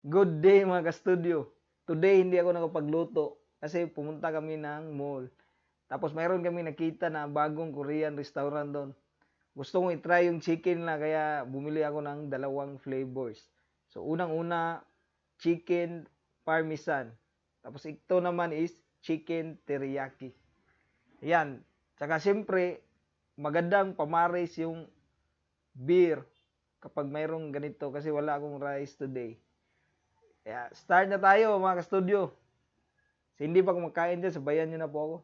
Good day mga ka-studio. Today hindi ako nakapagluto kasi pumunta kami ng mall. Tapos mayroon kami nakita na bagong Korean restaurant doon. Gusto kong i-try yung chicken na kaya bumili ako ng dalawang flavors. So unang-una, chicken parmesan. Tapos ito naman is chicken teriyaki. Yan. Tsaka siyempre, magandang pamaris yung beer kapag mayroong ganito kasi wala akong rice today. Kaya start na tayo mga ka-studio. So, hindi pa kumakain dyan, sabayan nyo na po ako.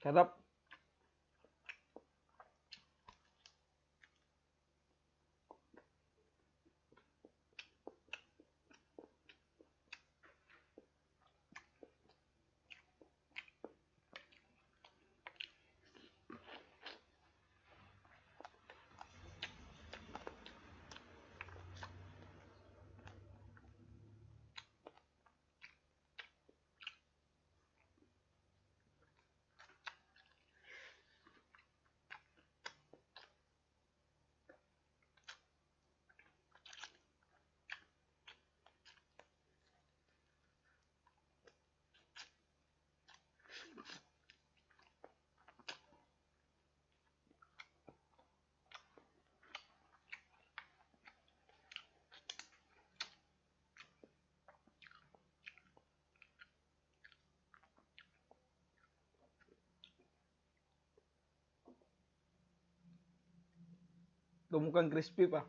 Sarap. Mukhang crispy pa.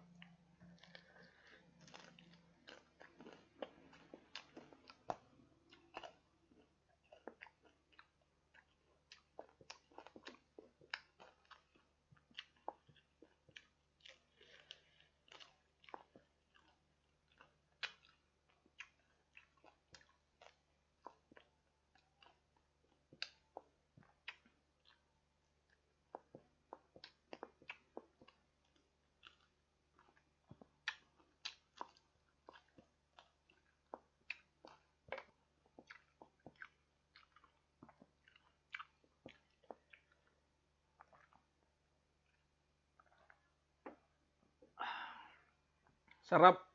Sarap.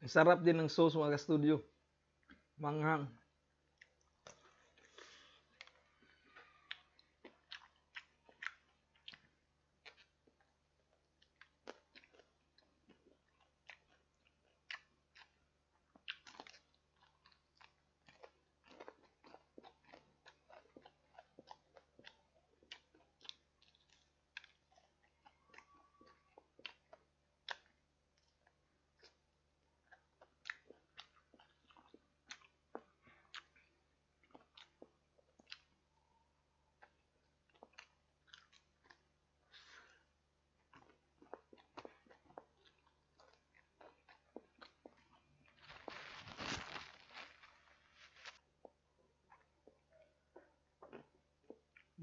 Ang sarap din ng sauce mga ka-studio. Manghang.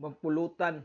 magpulutan.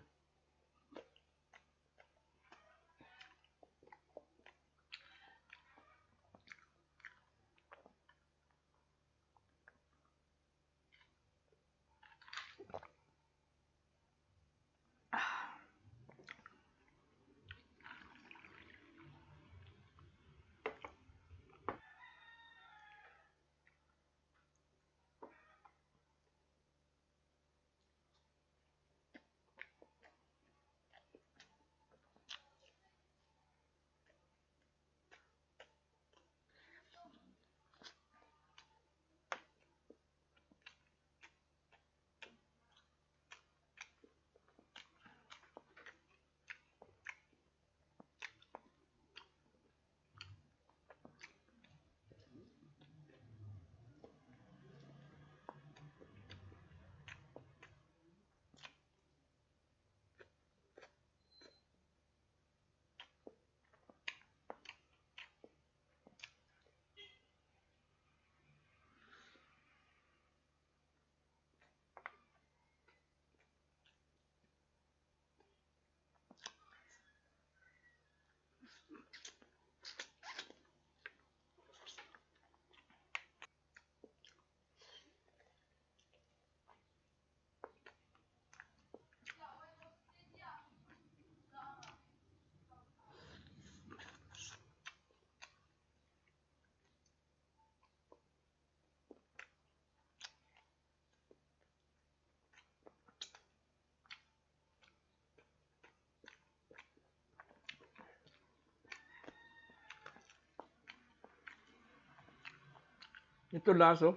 Ito laso.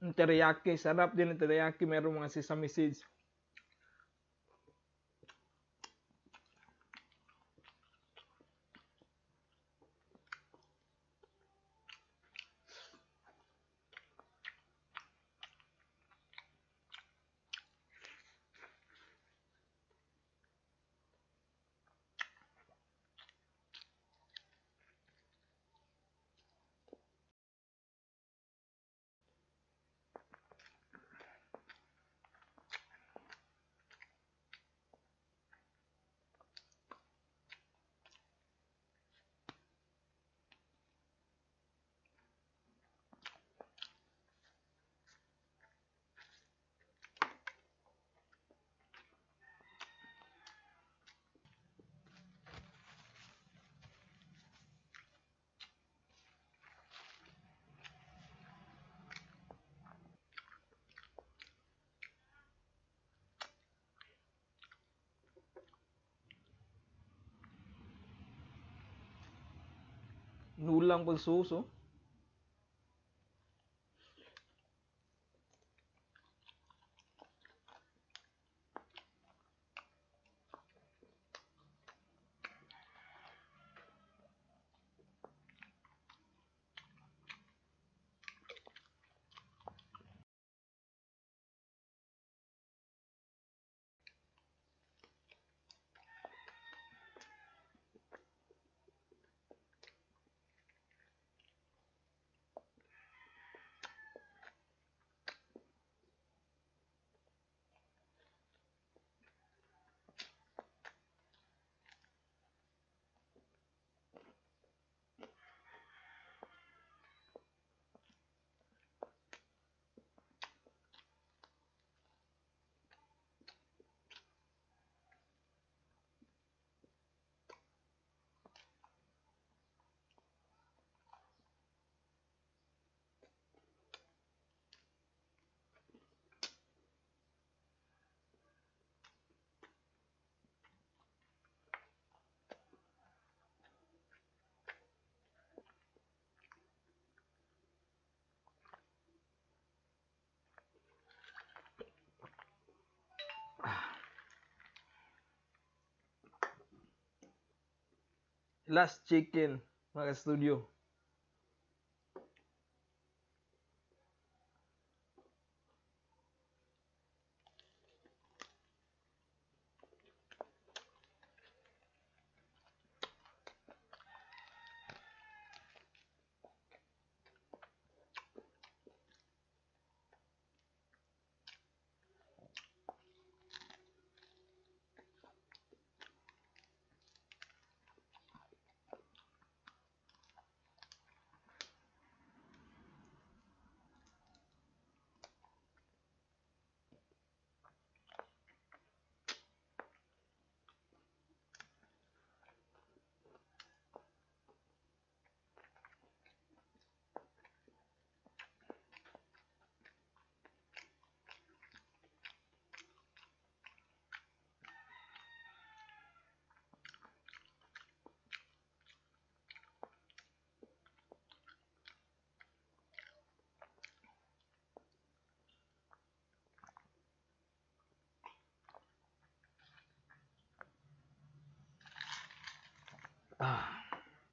Yung teriyaki. Sarap din ng teriyaki. Meron mga sesame seeds. Nulang pagsuso. Last chicken, mga studio.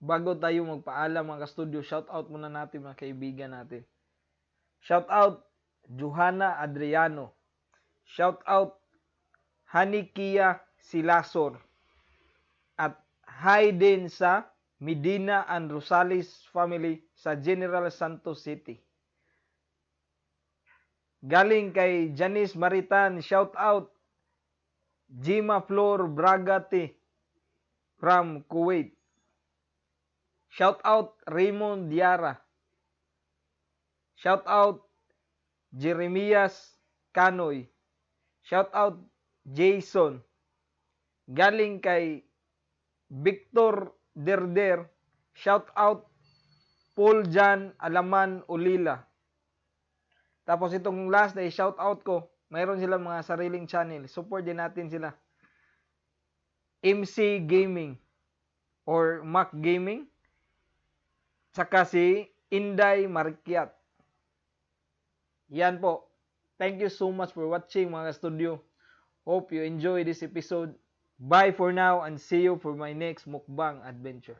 bago tayo magpaalam mga ka-studio, shout out muna natin mga kaibigan natin. Shout out Johanna Adriano. Shout out Hanikia Silasor. At hi din sa Medina and Rosales family sa General Santos City. Galing kay Janice Maritan, shout out Jima Flor Bragate from Kuwait. Shout out Raymond Diara. Shout out Jeremias Canoy. Shout out Jason. Galing kay Victor Derder. Shout out Paul Jan Alaman Ulila. Tapos itong last na shout out ko, mayroon silang mga sariling channel. Support din natin sila. MC Gaming or Mac Gaming. Saka si Inday Markiat. Yan po. Thank you so much for watching mga studio. Hope you enjoy this episode. Bye for now and see you for my next mukbang adventure.